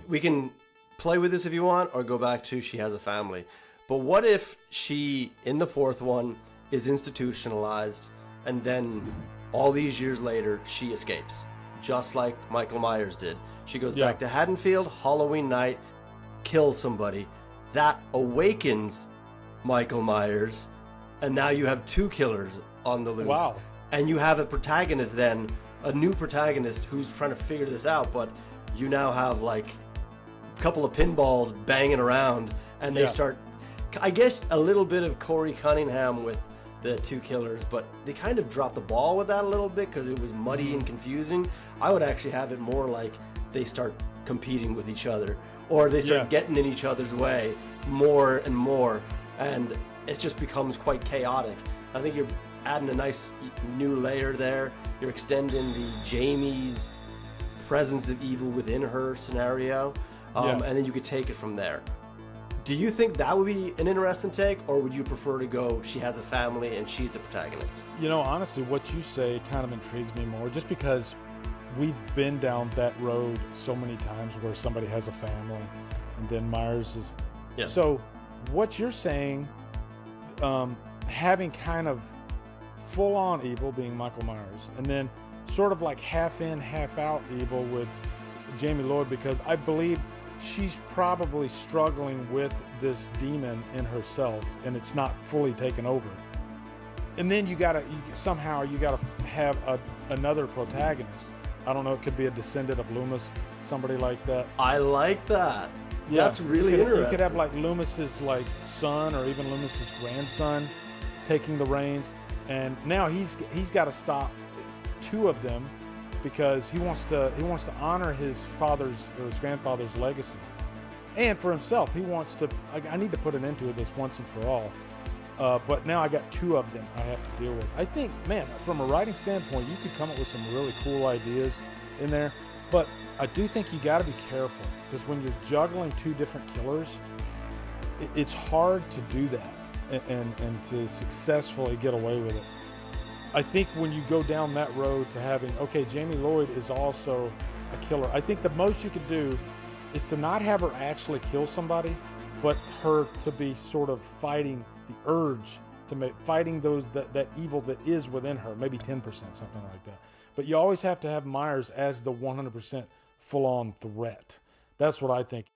we can play with this if you want, or go back to she has a family. But what if she, in the fourth one, is institutionalized, and then all these years later, she escapes, just like Michael Myers did. She goes back to Haddonfield, Halloween night, kills somebody. That awakens Michael Myers, and now you have two killers on the loose. Wow. And you have a protagonist then, a new protagonist who's trying to figure this out, but you now have like a couple of pinballs banging around, and they start, I guess, a little bit of Corey Cunningham with the two killers, but they kind of dropped the ball with that a little bit because it was muddy and confusing. I would actually have it more like they start competing with each other, or they start getting in each other's way more and more, and it just becomes quite chaotic. I think you're adding a nice new layer there. You're extending the Jamie's presence of evil within her scenario, and then you could take it from there. Do you think that would be an interesting take, or would you prefer to go she has a family and she's the protagonist? You know, honestly, what you say kind of intrigues me more, just because we've been down that road so many times where somebody has a family and then Myers is... Yeah. So what you're saying, having kind of full-on evil being Michael Myers, and then sort of like half in, half out evil with Jamie Lloyd, because I believe she's probably struggling with this demon in herself and it's not fully taken over. And then you gotta have another protagonist. I don't know, it could be a descendant of Loomis, somebody like that. I like that. Yeah, that's really interesting. You could have like Loomis's like son, or even Loomis's grandson taking the reins, and now he's got to stop two of them because he wants to honor his father's or his grandfather's legacy, and for himself he wants to. I need to put an end to this once and for all. But now I got two of them I have to deal with. I think, man, from a writing standpoint, you could come up with some really cool ideas in there. But I do think you got to be careful, because when you're juggling two different killers, it's hard to do that and to successfully get away with it. I think when you go down that road to having, okay, Jamie Lloyd is also a killer, I think the most you could do is to not have her actually kill somebody, but her to be sort of fighting the urge to fighting that evil that is within her, maybe 10%, something like that. But you always have to have Myers as the 100% full-on threat. That's what I think.